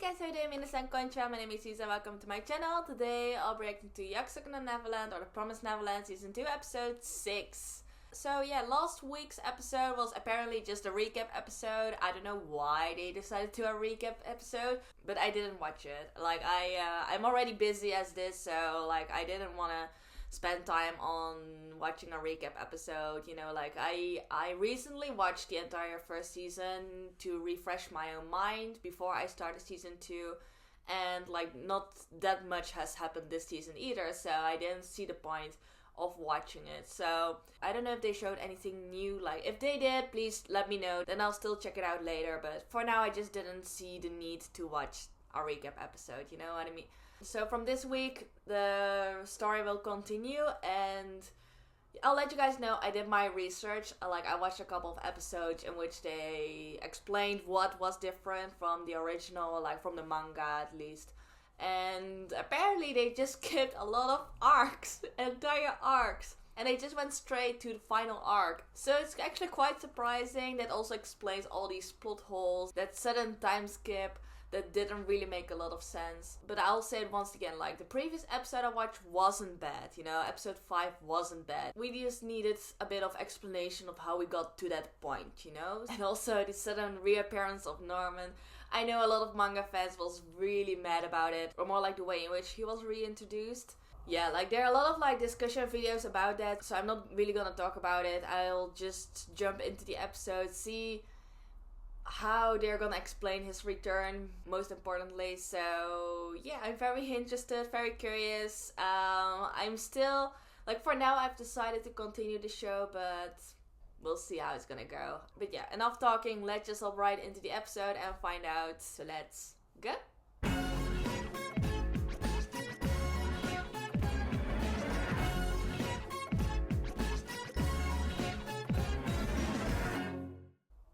guys, how you doing? Minasan konnichiwa, my name is Isa, welcome to my channel. Today I'll be reacting to約束の Neverland, or The Promised Neverland Season 2 Episode 6. So yeah, last week's episode was apparently just a recap episode. I don't know why they decided to do a recap episode, but I didn't watch it. Like I'm already busy as this, so like I didn't want to spend time on watching a recap episode. You know, like I recently watched the entire first season to refresh my own mind before I started season 2, and like not that much has happened this season either, so I didn't see the point of watching it. So I don't know if they showed anything new. Like if they did, please let me know, then I'll still check it out later, but for now I just didn't see the need to watch a recap episode, you know what I mean? So from this week the story will continue, and I'll let you guys know I did my research. Like I watched a couple of episodes in which they explained what was different from the original, like from the manga at least. And apparently they just skipped a lot of arcs, entire arcs. And they just went straight to the final arc. So it's actually quite surprising. That also explains all these plot holes, that sudden time skip that didn't really make a lot of sense. But I'll say it once again, like the previous episode I watched wasn't bad, you know, episode 5 wasn't bad. We just needed a bit of explanation of how we got to that point, you know? And also the sudden reappearance of Norman. I know a lot of manga fans was really mad about it, or more like the way in which he was reintroduced. Yeah, like there are a lot of like discussion videos about that, so I'm not really gonna talk about it. I'll just jump into the episode, see how they're gonna explain his return, most importantly. So yeah, I'm very interested, very curious. I'm still, like for now I've decided to continue the show, but we'll see how it's gonna go. But yeah, enough talking, let's just hop right into the episode and find out. So let's go.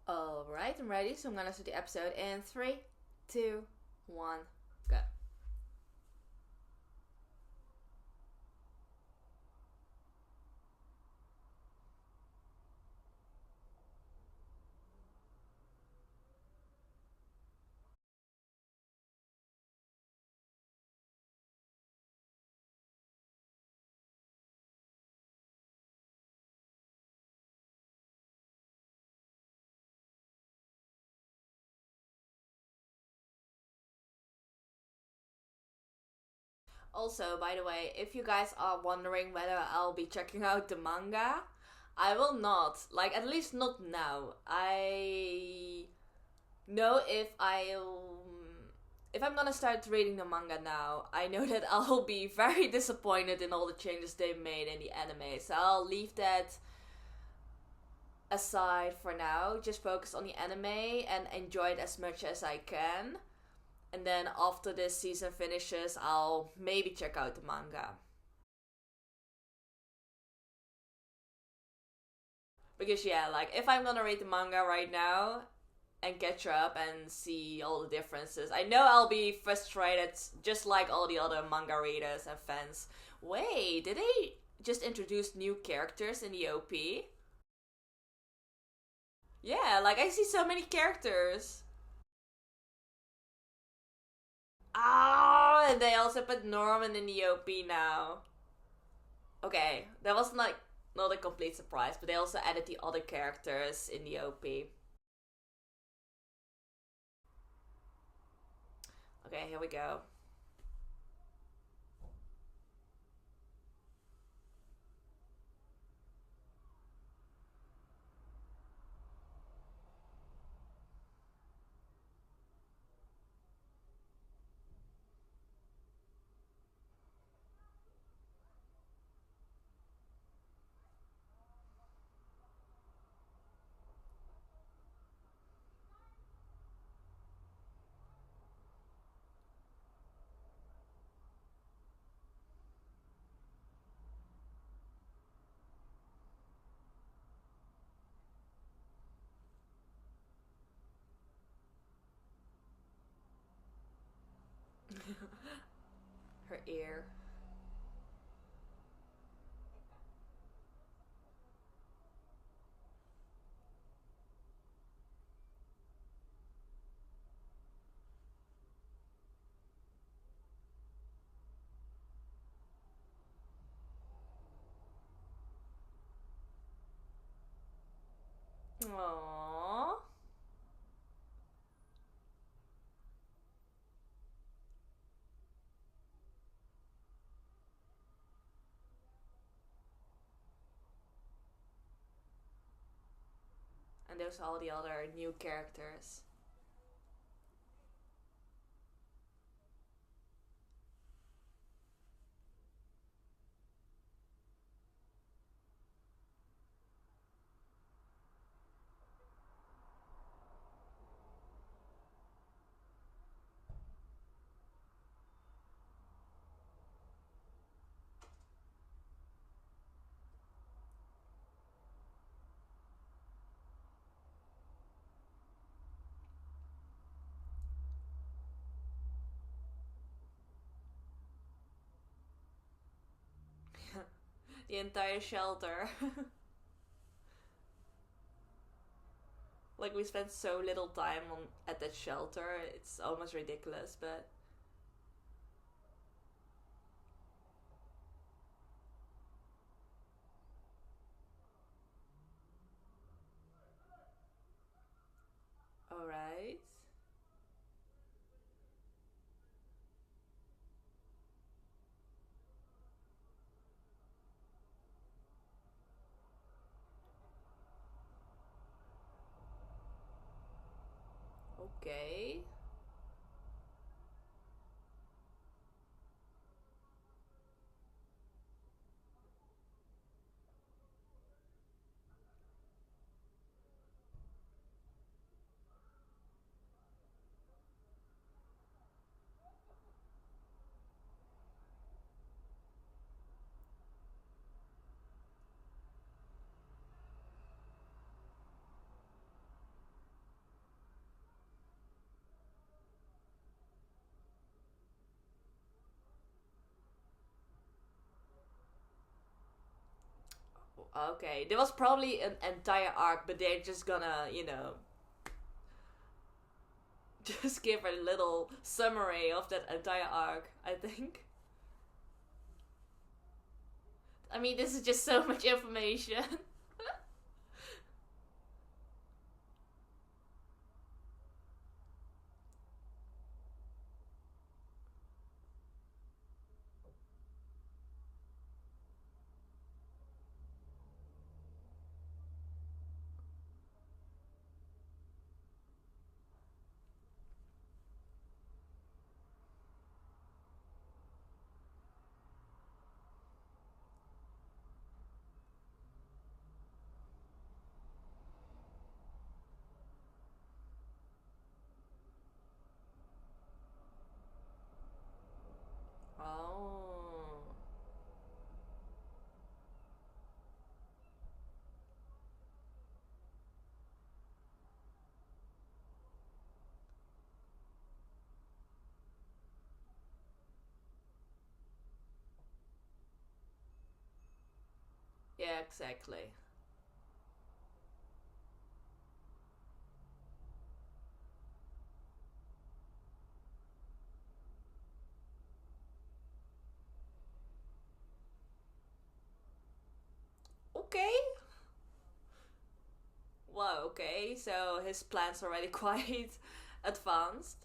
Alright, I'm ready, so I'm gonna start the episode in 3, 2, 1, go. Also, by the way, if you guys are wondering whether I'll be checking out the manga, I will not. Like, at least not now. I know if I'm gonna start reading the manga now, I know that I'll be very disappointed in all the changes they made in the anime. So I'll leave that aside for now. Just focus on the anime and enjoy it as much as I can. And then after this season finishes, I'll maybe check out the manga. Because yeah, like if I'm gonna read the manga right now and catch up and see all the differences, I know I'll be frustrated just like all the other manga readers and fans. Wait, did they just introduce new characters in the OP? Yeah, like I see so many characters. Ah, and they also put Norman in the OP now. Okay, that was like not a complete surprise, but they also added the other characters in the OP. Okay, here we go. Her ear. Aww. And there's all the other new characters. The entire shelter. Like, we spent so little time on at that shelter, it's almost ridiculous, but alright. Okay. Okay, there was probably an entire arc, but they're just gonna, just give a little summary of that entire arc, I think. I mean, this is just so much information. Oh. Yeah, exactly. Okay. Wow, okay. So his plan's already quite advanced.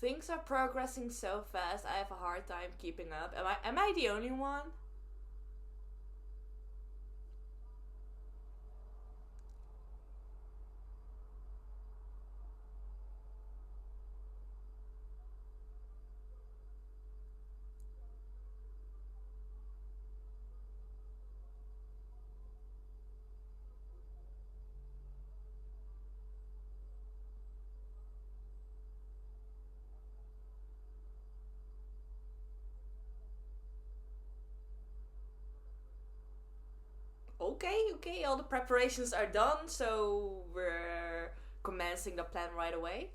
Things are progressing so fast, I have a hard time keeping up. Am I the only one? Okay, all the preparations are done, so we're commencing the plan right away.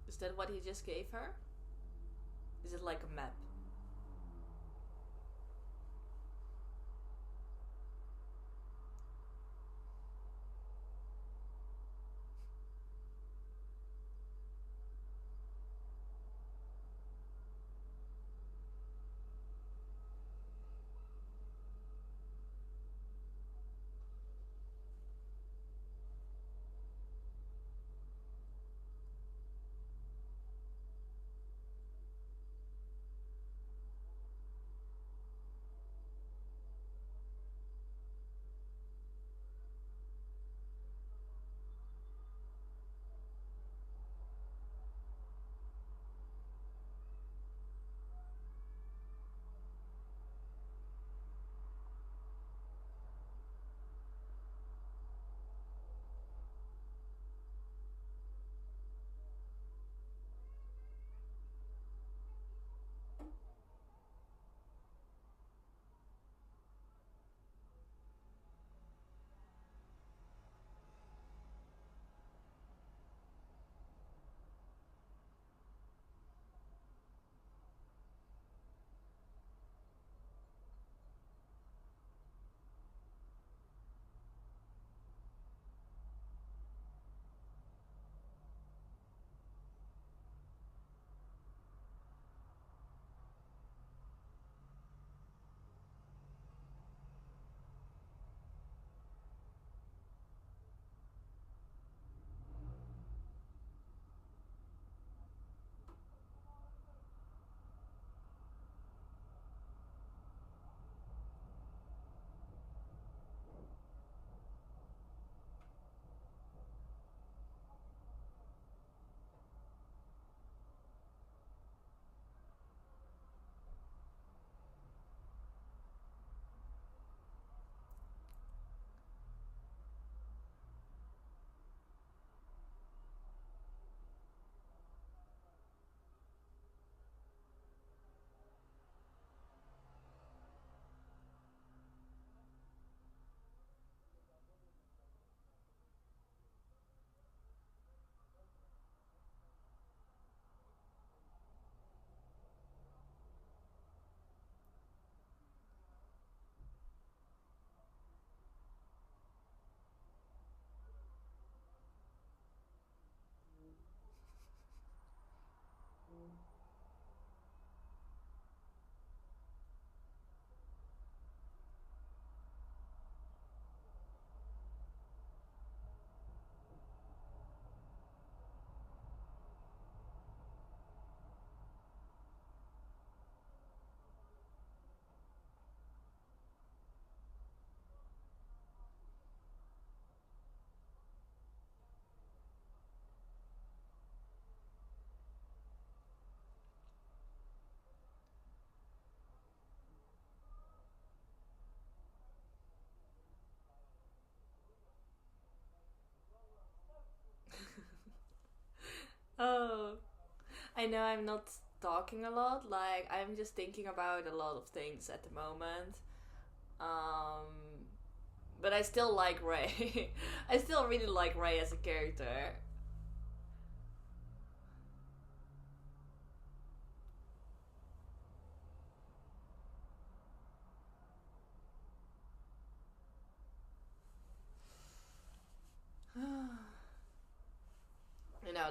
Is that what he just gave her? Is it like a map? I know I'm not talking a lot. Like, I'm just thinking about a lot of things at the moment. Um, but I still like Ray. I still really like Ray as a character.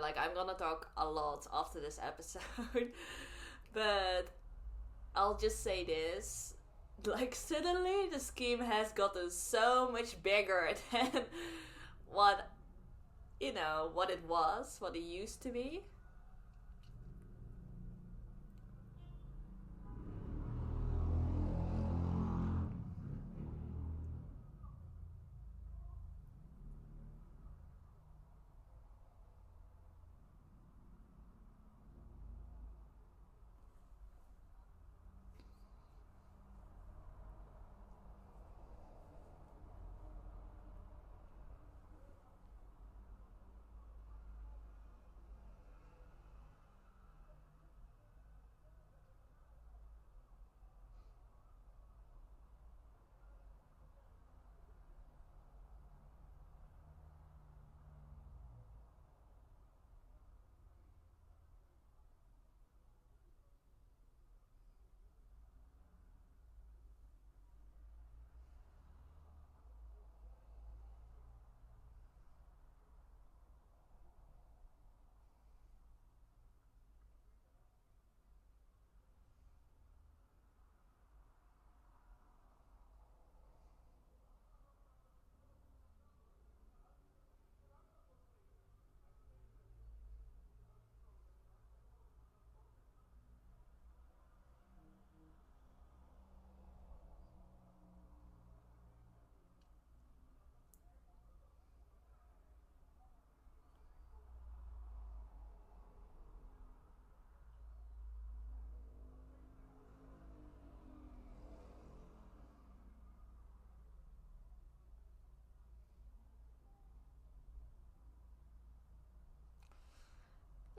Like, I'm gonna talk a lot after this episode, but I'll just say this. Like, suddenly the scheme has gotten so much bigger than what, what it was, what it used to be.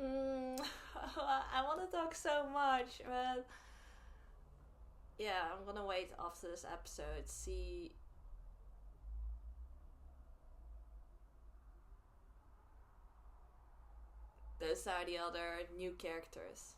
Mm, I want to talk so much, but yeah, I'm gonna wait after this episode, see. Those are the other new characters.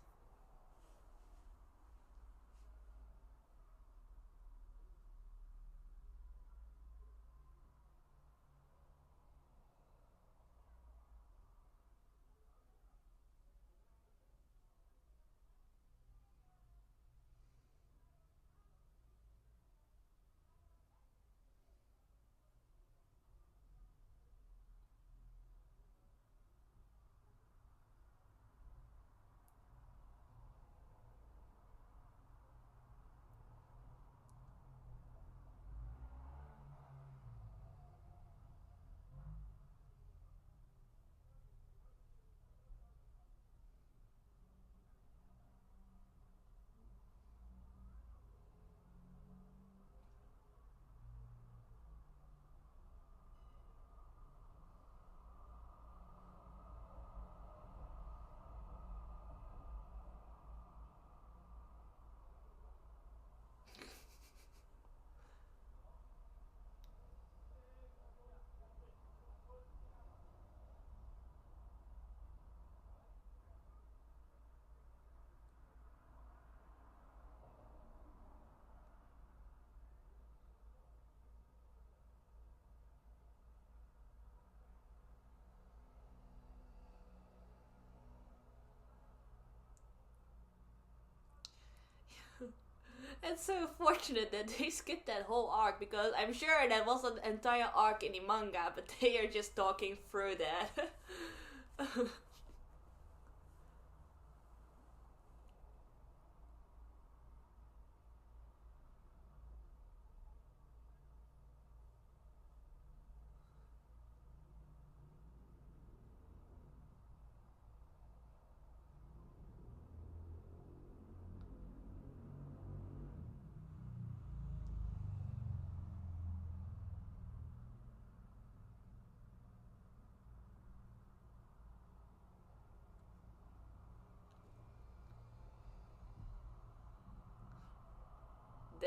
It's so fortunate that they skipped that whole arc because I'm sure that was an entire arc in the manga, but they are just talking through that.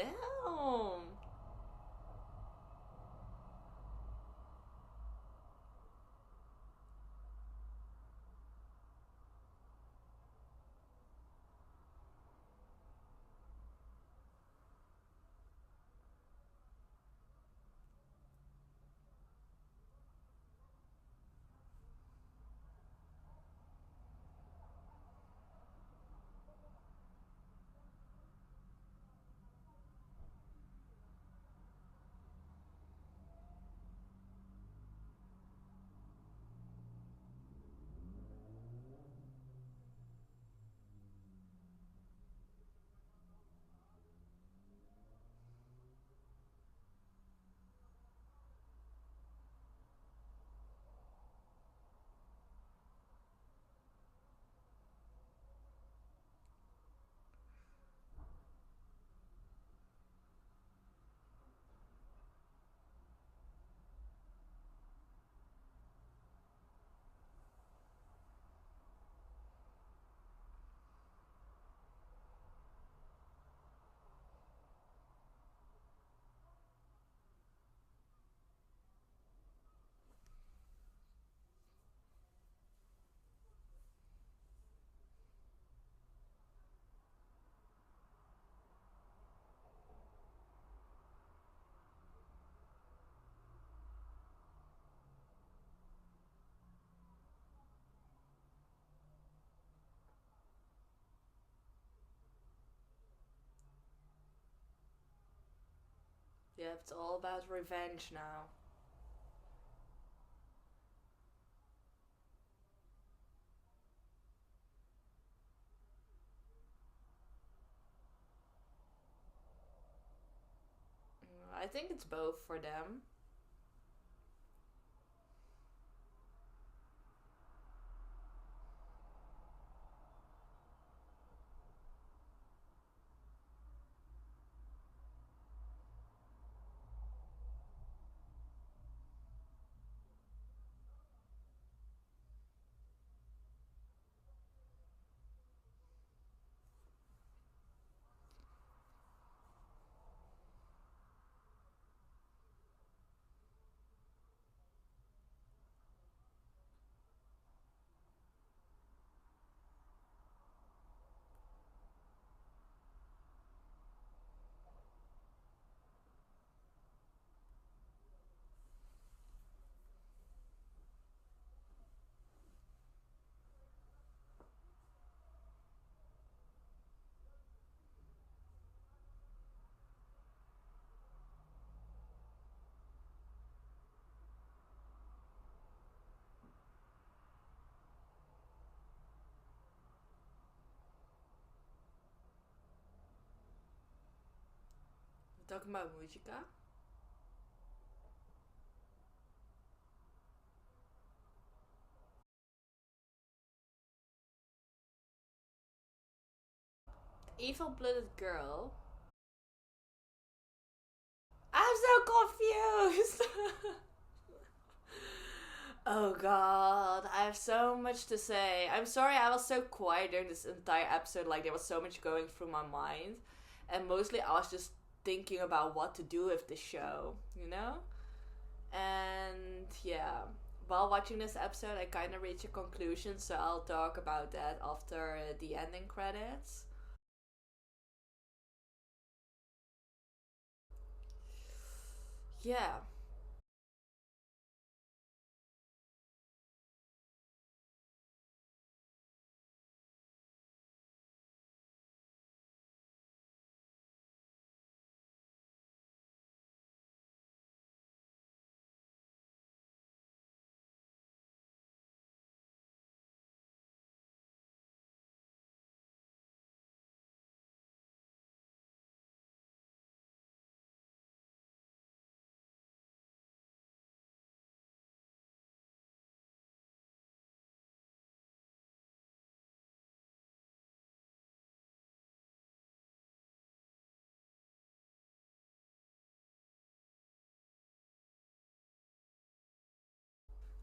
Damn. Yeah, it's all about revenge now. I think it's both for them. We're talking about Mujika. Evil blooded girl. I'm so confused. Oh god, I have so much to say. I'm sorry I was so quiet during this entire episode. Like, there was so much going through my mind. And mostly I was just thinking about what to do with the show, you know? And yeah, while watching this episode, I kind of reached a conclusion, so I'll talk about that after the ending credits. Yeah.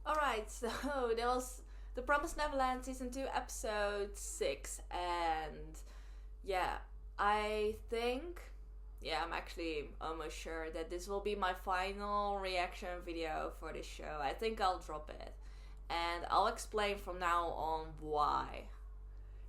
Alright, so that was The Promised Neverland Season 2, Episode 6. And yeah, I think Yeah, I'm actually almost sure that this will be my final reaction video for this show. I think I'll drop it. And I'll explain from now on why.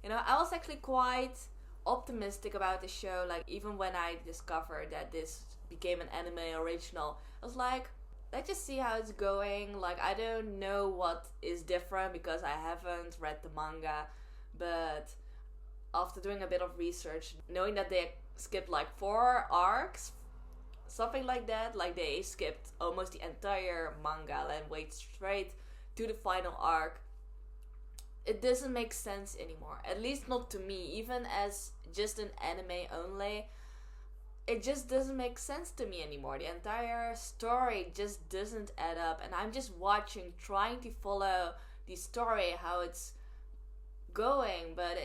You know, I was actually quite optimistic about the show. Like, even when I discovered that this became an anime original, I was like, let's just see how it's going. Like, I don't know what is different because I haven't read the manga. But after doing a bit of research, knowing that they skipped like 4 arcs, something like that, like they skipped almost the entire manga and went straight to the final arc, it doesn't make sense anymore. At least not to me. Even as just an anime only, it just doesn't make sense to me anymore. The entire story just doesn't add up, and I'm just watching, trying to follow the story, how it's going, but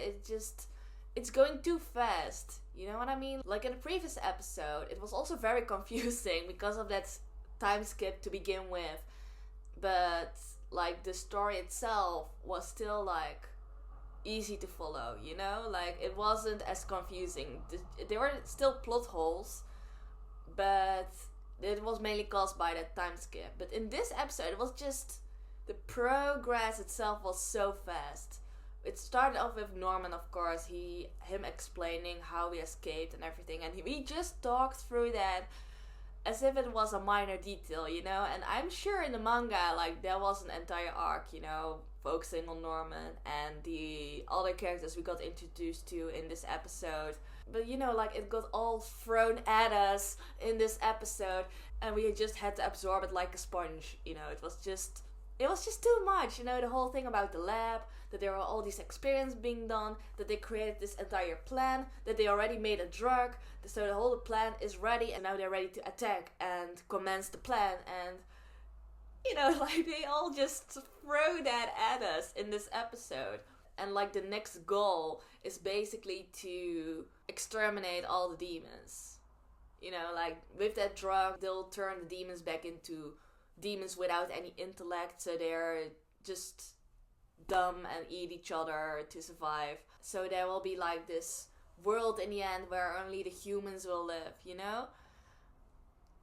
it's going too fast. You know what I mean? Like in the previous episode, it was also very confusing because of that time skip to begin with. But like the story itself was still like easy to follow, you know? Like it wasn't as confusing. There were still plot holes, but it was mainly caused by that time skip. But in this episode, it was just the progress itself was so fast. It started off with Norman, of course, him explaining how he escaped and everything, and we just talked through that as if it was a minor detail, you know. And I'm sure in the manga, like there was an entire arc, you know, focusing on Norman and the other characters we got introduced to in this episode. But you know, like it got all thrown at us in this episode, and we just had to absorb it like a sponge. You know, it was just too much, you know, the whole thing about the lab, that there were all these experiments being done, that they created this entire plan, that they already made a drug, so the whole plan is ready, and now they're ready to attack and commence the plan, and, you know, like, they all just throw that at us in this episode. And, like, the next goal is basically to exterminate all the demons. You know, like, with that drug, they'll turn the demons back into demons without any intellect, so they're just dumb and eat each other to survive. So there will be like this world in the end where only the humans will live, you know?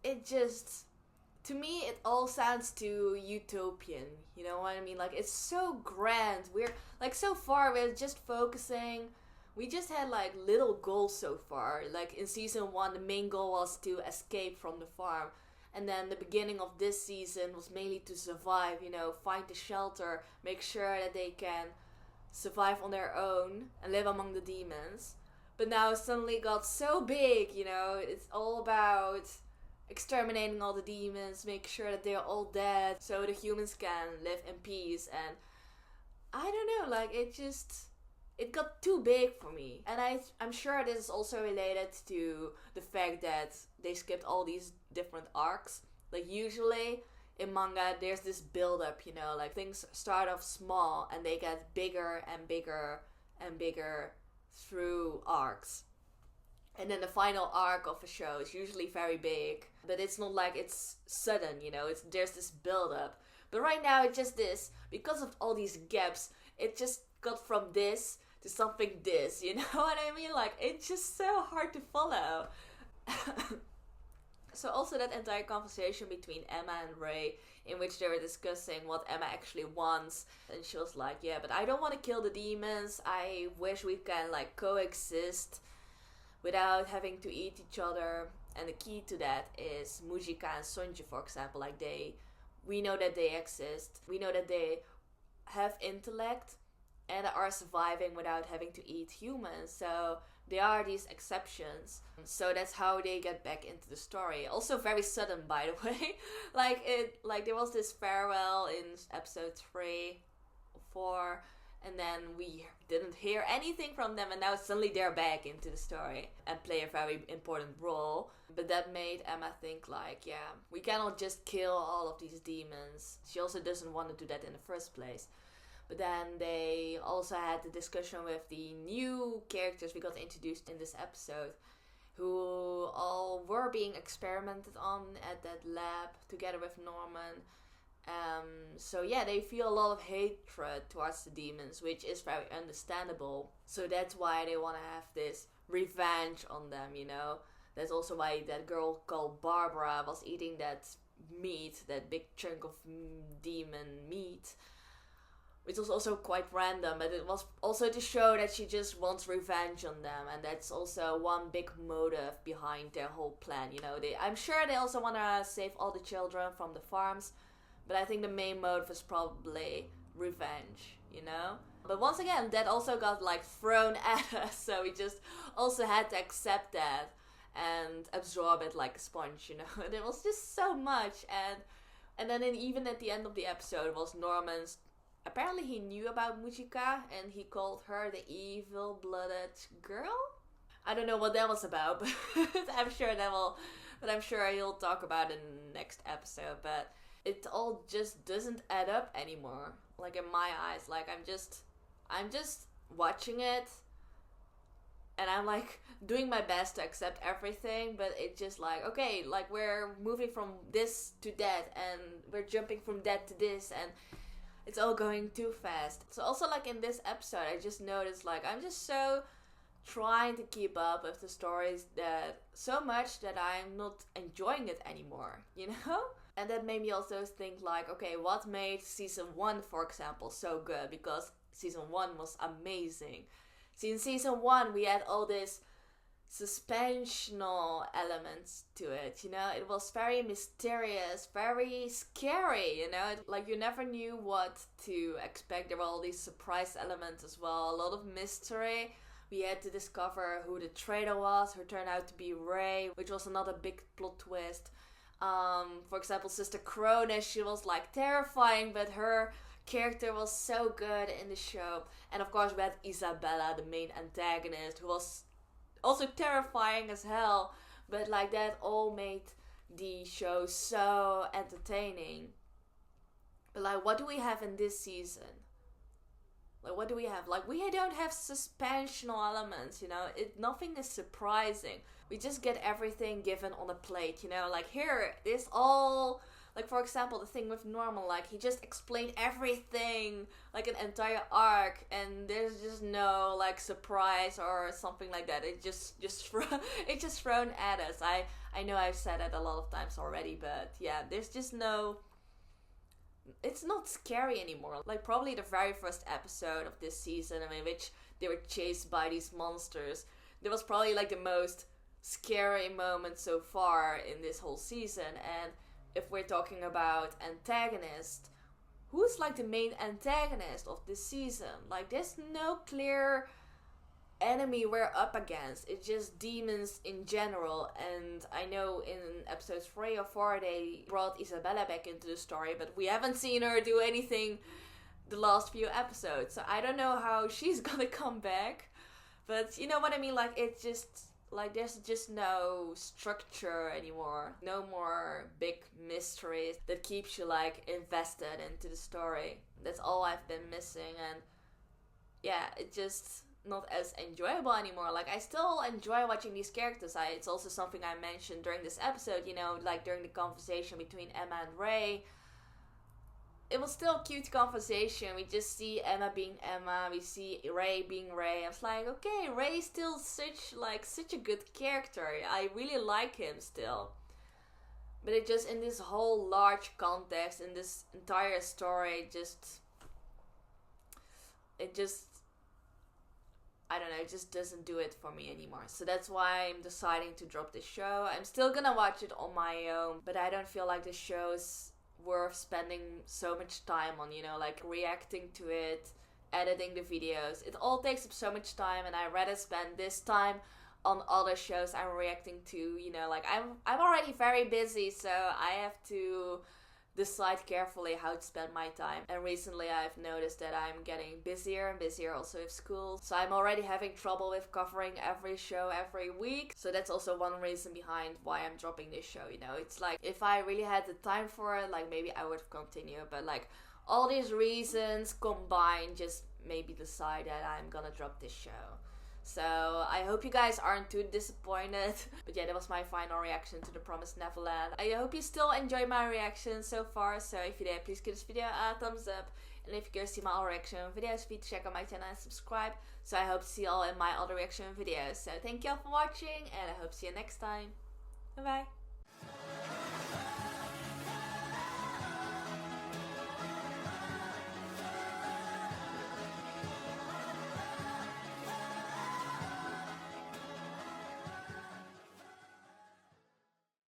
It just, to me, it all sounds too utopian, you know what I mean? Like, it's so grand. We're, like, so far we're just focusing, we just had like little goals so far. Like in season 1, the main goal was to escape from the farm. And then the beginning of this season was mainly to survive, you know, find a shelter, make sure that they can survive on their own and live among the demons. But now it suddenly got so big, you know, it's all about exterminating all the demons, make sure that they're all dead so the humans can live in peace. And I don't know, like it got too big for me. And I'm sure this is also related to the fact that they skipped all these different arcs. Like usually in manga there's this build up, you know, like things start off small and they get bigger and bigger and bigger through arcs. And then the final arc of a show is usually very big, but it's not like it's sudden, you know, there's this build up. But right now it's just this, because of all these gaps, it just got from this to something this, you know what I mean? Like, it's just so hard to follow. So also that entire conversation between Emma and Ray, in which they were discussing what Emma actually wants, and she was like, yeah, but I don't want to kill the demons, I wish we can like coexist without having to eat each other. And the key to that is Mujika and Sonji, for example. Like we know that they exist, we know that they have intellect and are surviving without having to eat humans. So there are these exceptions. So that's how they get back into the story. Also very sudden, by the way. like there was this farewell in episode 3 or 4, and then we didn't hear anything from them, and now suddenly they're back into the story and play a very important role. But that made Emma think like, yeah, we cannot just kill all of these demons. She also doesn't want to do that in the first place. But then they also had the discussion with the new characters we got introduced in this episode, who all were being experimented on at that lab together with Norman. So yeah, they feel a lot of hatred towards the demons, which is very understandable. So that's why they want to have this revenge on them, you know, That's also why that girl called Barbara was eating that meat, that big chunk of demon meat. Which was also quite random, but it was also to show that she just wants revenge on them, and that's also one big motive behind their whole plan. I'm sure they also want to save all the children from the farms, but I think the main motive is probably revenge, But once again, that also got thrown at us, so we just also had to accept that and absorb it like a sponge, There was just so much, and then even at the end of the episode was Norman's. Apparently he knew about Mujika and he called her the evil-blooded girl. I don't know what that was about, but I'm sure he'll talk about it in the next episode. But it all just doesn't add up anymore. In my eyes, I'm just watching it, and I'm doing my best to accept everything, but it's just okay, we're moving from this to that, and we're jumping from that to this, and it's all going too fast. So also in this episode, I just noticed I'm just so trying to keep up with the stories that so much that I'm not enjoying it anymore, And that made me also think okay, what made season 1, for example, so good? Because season 1 was amazing. See, in season 1 we had all this suspensional elements to it, It was very mysterious, very scary, you never knew what to expect. There were all these surprise elements as well, a lot of mystery. We had to discover who the traitor was, who turned out to be Ray, which was another big plot twist. For example, Sister Cronus, she was terrifying, but her character was so good in the show. And of course we had Isabella, the main antagonist, who was also terrifying as hell, but that all made the show so entertaining. But what do we have in this season? What do we have? We don't have suspensional elements, nothing is surprising. We just get everything given on a plate, here, this all. For example, the thing with Norman, he just explained everything, an entire arc, and there's just no, surprise or something like that. It it's just thrown at us. I know I've said it a lot of times already, but yeah, there's just no. It's not scary anymore. Probably the very first episode of this season, in which they were chased by these monsters, there was probably, the most scary moment so far in this whole season, and if we're talking about antagonist, who's the main antagonist of this season? There's no clear enemy we're up against. It's just demons in general. And I know in episodes 3 or 4 they brought Isabella back into the story, but we haven't seen her do anything the last few episodes. So I don't know how she's gonna come back. But you know what I mean? It's just there's just no structure anymore. No more big mysteries that keeps you invested into the story. That's all I've been missing, and yeah, it's just not as enjoyable anymore. I still enjoy watching these characters. It's also something I mentioned during this episode, during the conversation between Emma and Ray. It was still a cute conversation. We just see Emma being Emma, we see Ray being Ray. I was okay, Ray's still such a good character. I really like him still. But it just, in this whole large context, in this entire story, it just I don't know, it just doesn't do it for me anymore. So that's why I'm deciding to drop this show. I'm still gonna watch it on my own, but I don't feel like the show's worth spending so much time on, reacting to it, editing the videos. It all takes up so much time, and I'd rather spend this time on other shows I'm reacting to, I'm already very busy, so I have to decide carefully how to spend my time. And recently I've noticed that I'm getting busier and busier also with school, so I'm already having trouble with covering every show every week. So that's also one reason behind why I'm dropping this show. It's if I really had the time for it, maybe I would have continued, but all these reasons combined just made me decide that I'm gonna drop this show. So I hope you guys aren't too disappointed. But yeah, that was my final reaction to The Promised Neverland. I hope you still enjoy my reaction so far. So if you did, please give this video a thumbs up. And if you're curious to see my other reaction videos, feel free to check out my channel and subscribe. So I hope to see you all in my other reaction videos. So thank you all for watching, and I hope to see you next time. Bye bye.